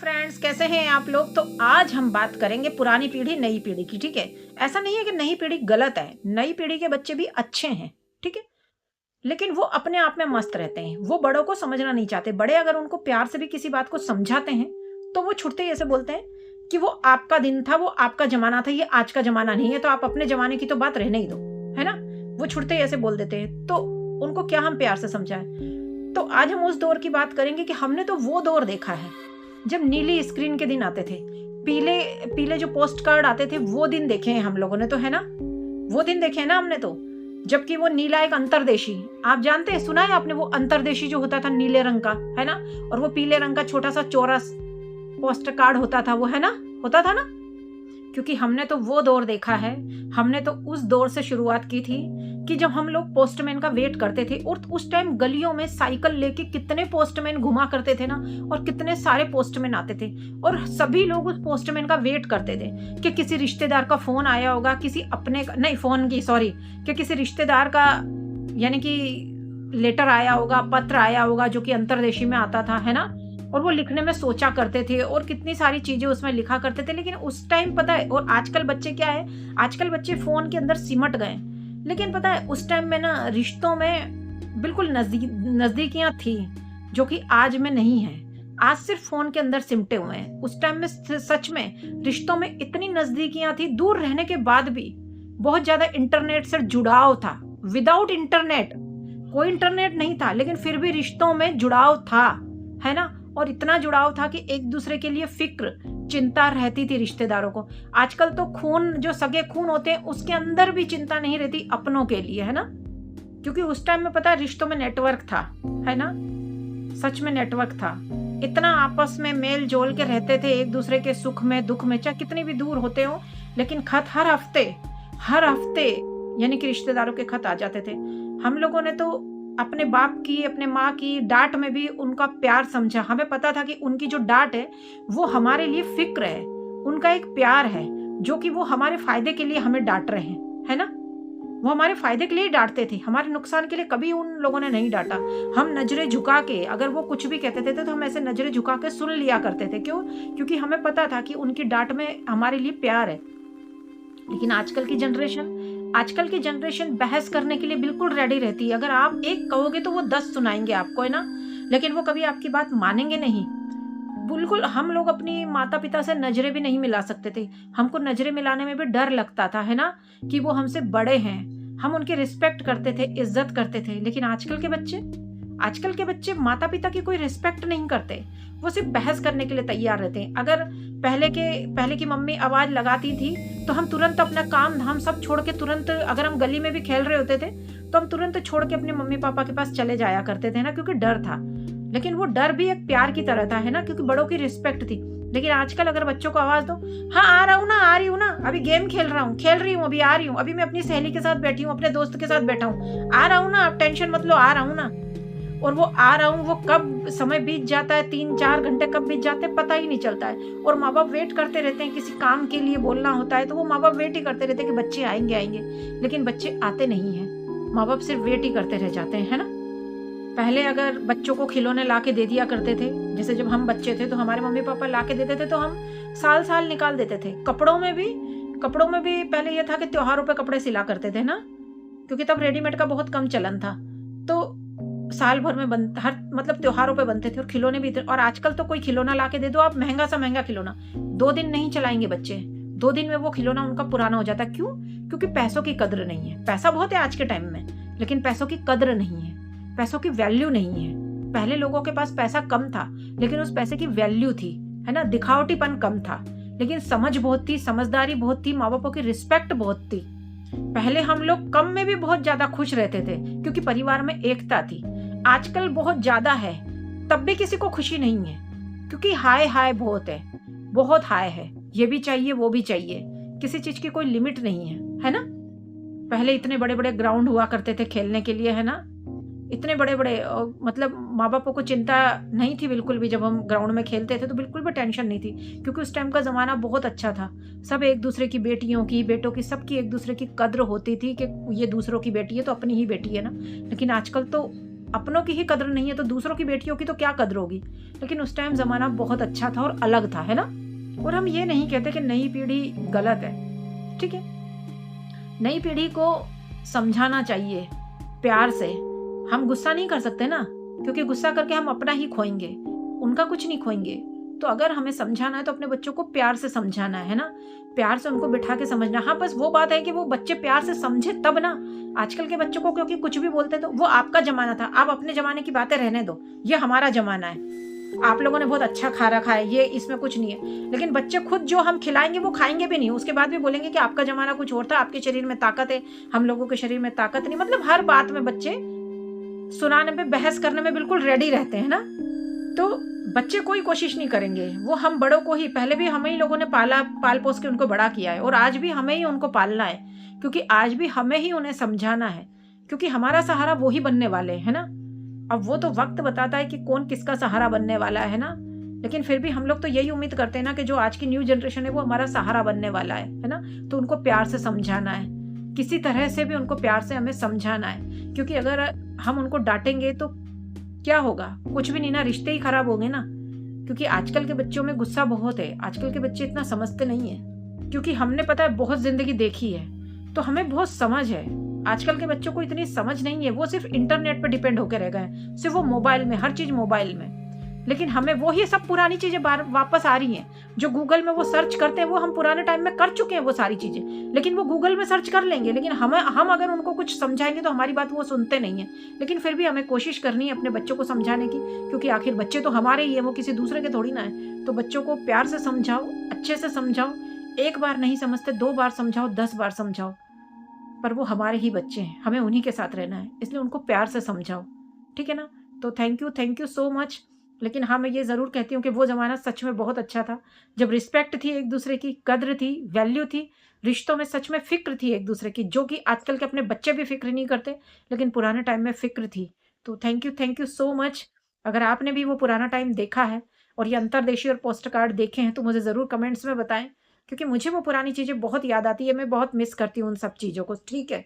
Friends, कैसे हैं आप लोग। तो आज हम बात करेंगे पुरानी पीढ़ी नई पीढ़ी की। ठीक है, ऐसा नहीं है कि नई पीढ़ी गलत है, नई पीढ़ी के बच्चे भी अच्छे हैं। ठीक है, लेकिन वो अपने आप में मस्त रहते हैं, वो बड़ों को समझना नहीं चाहते। बड़े अगर उनको प्यार से भी किसी बात को समझाते हैं तो वो छुटते ही ऐसे बोलते हैं कि वो आपका दिन था, वो आपका जमाना था, ये आज का जमाना नहीं है, तो आप अपने जमाने की तो बात रहने ही दो, है ना। वो छुटते ही ऐसे बोल देते हैं, तो उनको क्या हम प्यार से समझाएं। तो आज हम उस दौर की बात करेंगे कि हमने तो वो दौर देखा है जब नीली स्क्रीन के दिन आते थे, पीले पीले जो पोस्ट कार्ड आते थे, वो दिन देखे हैं हम लोगों ने, तो है ना। वो दिन देखे हैं ना हमने तो, जबकि वो नीला एक अंतरदेशी, आप जानते हैं, सुना है आपने, वो अंतरदेशी जो होता था नीले रंग का, है ना, और वो पीले रंग का छोटा सा चौरस पोस्ट कार्ड होता था, वो है ना, होता था ना। क्योंकि हमने तो वो दौर देखा है, हमने तो उस दौर से शुरुआत की थी कि जब हम लोग पोस्टमैन का वेट करते थे, और उस टाइम गलियों में साइकिल लेके कितने पोस्टमैन घुमा करते थे ना, और कितने सारे पोस्टमैन आते थे, और सभी लोग उस पोस्टमैन का वेट करते थे कि किसी रिश्तेदार का फोन आया होगा, किसी अपने का नहीं, फोन की सॉरी, कि किसी रिश्तेदार का यानी कि लेटर आया होगा, पत्र आया होगा, जो कि अंतरदेशी में आता था, है ना। और वो लिखने में सोचा करते थे और कितनी सारी चीजें उसमें लिखा करते थे। लेकिन उस टाइम पता है, और आजकल बच्चे क्या है, आजकल बच्चे फोन के अंदर सिमट गए। लेकिन पता है उस टाइम में ना रिश्तों में बिल्कुल नजदीकियां थी, जो कि आज में नहीं है। आज सिर्फ फोन के अंदर सिमटे हुए हैं। उस टाइम में सच में रिश्तों में इतनी नजदीकियां थी, दूर रहने के बाद भी बहुत ज्यादा इंटरनेट से जुड़ाव था। विदाउट इंटरनेट, कोई इंटरनेट नहीं था, लेकिन फिर भी रिश्तों में जुड़ाव था, है ना। और इतना जुड़ाव था कि एक दूसरे के लिए फिक्र, चिंता रहती थी रिश्तेदारों को। आजकल तो खून, जो सगे खून होते हैं, उसके अंदर भी चिंता नहीं रहती अपनों के लिए, है ना। क्योंकि उस टाइम में पता है रिश्तों में नेटवर्क था, है ना, सच में नेटवर्क था। इतना आपस में मेल जोल के रहते थे, एक दूसरे के सुख में दुख में, चाहे कितनी भी दूर होते हो, लेकिन खत हर हफ्ते यानी कि रिश्तेदारों के खत आ जाते थे। हम लोगों ने तो अपने बाप की, अपने माँ की डांट में भी उनका प्यार समझा। हमें पता था कि उनकी जो डांट है वो हमारे लिए फिक्र है, उनका एक प्यार है, जो कि वो हमारे फायदे के लिए हमें डांट रहे हैं, है ना। वो हमारे फायदे के लिए डांटते थे, हमारे नुकसान के लिए कभी उन लोगों ने नहीं डांटा। हम नजरें झुका के, अगर वो कुछ भी कहते थे तो हम ऐसे नजरें झुका के सुन लिया करते थे। क्यों? क्योंकि हमें पता था कि उनकी डांट में हमारे लिए प्यार है। लेकिन आजकल की जनरेशन बहस करने के लिए बिल्कुल रेडी रहती है। अगर आप एक कहोगे तो वो 10 सुनाएंगे आपको, है ना। लेकिन वो कभी आपकी बात मानेंगे नहीं। बिल्कुल, हम लोग अपनी माता पिता से नजरें भी नहीं मिला सकते थे। हमको नजरें मिलाने में भी डर लगता था, है ना, कि वो हमसे बड़े हैं, हम उनकी रिस्पेक्ट करते थे, इज्जत करते थे। लेकिन आजकल के बच्चे माता पिता की कोई रिस्पेक्ट नहीं करते, वो सिर्फ बहस करने के लिए तैयार रहते हैं। अगर पहले की मम्मी आवाज लगाती थी तो हम तुरंत अपना काम धाम सब छोड़ के तुरंत, अगर हम गली में भी खेल रहे होते थे तो हम तुरंत छोड़ के अपने मम्मी पापा के पास चले जाया करते थे ना, क्योंकि डर था। लेकिन वो डर भी एक प्यार की तरह था, है ना, क्योंकि बड़ों की रिस्पेक्ट थी। लेकिन आजकल अगर बच्चों को आवाज दो, हाँ आ रही हूँ ना, अभी गेम खेल रही हूँ, अभी आ रही हूँ, अभी मैं अपनी सहेली के साथ बैठी हूँ, अपने दोस्त के साथ बैठा हूँ, आ रहा हूँ ना, आप टेंशन मत लो, आ रहा हूँ ना। और वो आ रहा हूँ, वो कब समय बीत जाता है, 3-4 घंटे कब बीत जाते हैं पता ही नहीं चलता है। और माँ बाप वेट करते रहते हैं, किसी काम के लिए बोलना होता है तो वो माँ बाप वेट ही करते रहते हैं कि बच्चे आएंगे। लेकिन बच्चे आते नहीं हैं, माँ बाप सिर्फ वेट ही करते रह जाते हैं, है ना। पहले अगर बच्चों को खिलौने ला के दे दिया करते थे, जैसे जब हम बच्चे थे तो हमारे मम्मी पापा ला के देते थे तो हम साल निकाल देते थे। कपड़ों में भी पहले ये था कि त्योहारों पे कपड़े सिला करते थे ना, क्योंकि तब रेडीमेड का बहुत कम चलन था, तो साल भर में मतलब त्योहारों पे बनते थे। और खिलौने भी थे। और आजकल तो कोई खिलौना ला के दे दो आप, महंगा सा महंगा खिलौना, 2 दिन नहीं चलाएंगे बच्चे, 2 दिन में वो खिलौना उनका पुराना हो जाता है। क्यों? क्योंकि पैसों की कद्र नहीं है। पैसा बहुत है आज के टाइम में, लेकिन पैसों की कद्र नहीं है, पैसों की वैल्यू नहीं है। पहले लोगों के पास पैसा कम था, लेकिन उस पैसे की वैल्यू थी, है ना, दिखावटीपन कम था, लेकिन समझ बहुत थी, समझदारी बहुत थी, माँ बापों की रिस्पेक्ट बहुत थी। पहले हम लोग कम में भी बहुत ज्यादा खुश रहते थे, क्योंकि परिवार में एकता थी। आजकल बहुत ज्यादा है, तब भी किसी को खुशी नहीं है, क्योंकि हाय बहुत हाय है, ये भी चाहिए वो भी चाहिए, किसी चीज की कोई लिमिट नहीं है ना। पहले इतने बड़े बड़े ग्राउंड हुआ करते थे खेलने के लिए, है ना, इतने बड़े बड़े, मतलब माँ बापों को चिंता नहीं थी बिल्कुल भी। जब हम ग्राउंड में खेलते थे तो बिल्कुल भी टेंशन नहीं थी, क्योंकि उस टाइम का जमाना बहुत अच्छा था। सब एक दूसरे की बेटियों की, बेटों की, सबकी एक दूसरे की कद्र होती थी कि ये दूसरों की बेटी है तो अपनी ही बेटी है ना। लेकिन आजकल तो अपनों की ही कदर नहीं है तो दूसरों की बेटियों की तो क्या कदर होगी। लेकिन उस टाइम ज़माना बहुत अच्छा था और अलग था, है ना? और हम ये नहीं कहते कि नई पीढ़ी गलत है, ठीक है? नई पीढ़ी को समझाना चाहिए प्यार से। हम गुस्सा नहीं कर सकते ना, क्योंकि गुस्सा करके हम अपना ही खोएँगे, उनका कुछ नहीं खोएँगे। तो अगर हमें समझाना है तो अपने बच्चों को प्यार से समझाना है ना? प्यार से उनको बिठा के समझना। हाँ, बस वो बात है कि वो बच्चे प्यार से समझे तब ना। आजकल के बच्चों को क्योंकि कुछ भी बोलते हैं तो वो आपका ज़माना था, आप अपने ज़माने की बातें रहने दो, ये हमारा ज़माना है। आप लोगों ने बहुत अच्छा खा रखा है, ये इसमें कुछ नहीं है। लेकिन बच्चे खुद जो हम खिलाएँगे वो खाएँगे भी नहीं, उसके बाद भी बोलेंगे कि आपका ज़माना कुछ और था, आपके शरीर में ताकत है, हम लोगों के शरीर में ताकत नहीं। मतलब हर बात में बच्चे सुनाने पे, बहस करने में बिल्कुल रेडी रहते हैं ना। तो बच्चे कोई कोशिश नहीं करेंगे, वो हम बड़ों को ही, पहले भी हमें ही लोगों ने पाल-पोस के उनको बड़ा किया है और आज भी हमें ही उनको पालना है, क्योंकि आज भी हमें ही उन्हें समझाना है, क्योंकि हमारा सहारा वो ही बनने वाले हैं, है ना? अब वो तो वक़्त बताता है कि कौन किसका सहारा बनने वाला है ना? लेकिन फिर भी हम लोग तो यही उम्मीद करते हैं ना कि जो आज की न्यू जनरेशन है वो हमारा सहारा बनने वाला है ना? तो उनको प्यार से समझाना है, किसी तरह से भी उनको प्यार से हमें समझाना है, क्योंकि अगर हम उनको डाँटेंगे तो क्या होगा? कुछ भी नहीं ना, रिश्ते ही खराब होंगे ना। क्योंकि आजकल के बच्चों में गुस्सा बहुत है, आजकल के बच्चे इतना समझते नहीं हैं, क्योंकि हमने पता है बहुत ज़िंदगी देखी है, तो हमें बहुत समझ है। आजकल के बच्चों को इतनी समझ नहीं है, वो सिर्फ़ इंटरनेट पे डिपेंड होके रह गए हैं, सिर्फ़ वो मोबाइल में, हर चीज़ मोबाइल में। लेकिन हमें वो ही सब पुरानी चीज़ें बार वापस आ रही हैं, जो गूगल में वो सर्च करते हैं, वो हम पुराने टाइम में कर चुके हैं वो सारी चीज़ें। लेकिन वो गूगल में सर्च कर लेंगे, लेकिन हम अगर उनको कुछ समझाएँगे तो हमारी बात वो सुनते नहीं हैं। लेकिन फिर भी हमें कोशिश करनी है अपने बच्चों को समझाने की, क्योंकि आखिर बच्चे तो हमारे ही हैं, वो किसी दूसरे के थोड़ी ना हैं। तो बच्चों को प्यार से समझाओ, अच्छे से समझाओ, 1 बार नहीं समझते 2 बार समझाओ, 10 बार समझाओ, पर वो हमारे ही बच्चे हैं, हमें उन्हीं के साथ रहना है, इसलिए उनको प्यार से समझाओ, ठीक है ना? तो थैंक यू सो मच। लेकिन हाँ, मैं ये ज़रूर कहती हूँ कि वो ज़माना सच में बहुत अच्छा था, जब रिस्पेक्ट थी एक-दूसरे की, कद्र थी, वैल्यू थी, रिश्तों में सच में फ़िक्र थी एक-दूसरे की, जो कि आजकल के अपने बच्चे भी फ़िक्र नहीं करते, लेकिन पुराने टाइम में फ़िक्र थी। तो थैंक यू सो मच। अगर आपने भी वो पुराना टाइम देखा है और ये अंतर्देशीय और पोस्ट कार्ड देखे हैं, तो मुझे ज़रूर कमेंट्स में बताएँ, क्योंकि मुझे वो पुरानी चीज़ें बहुत याद आती है, मैं बहुत मिस करती हूँ उन सब चीज़ों को, ठीक है?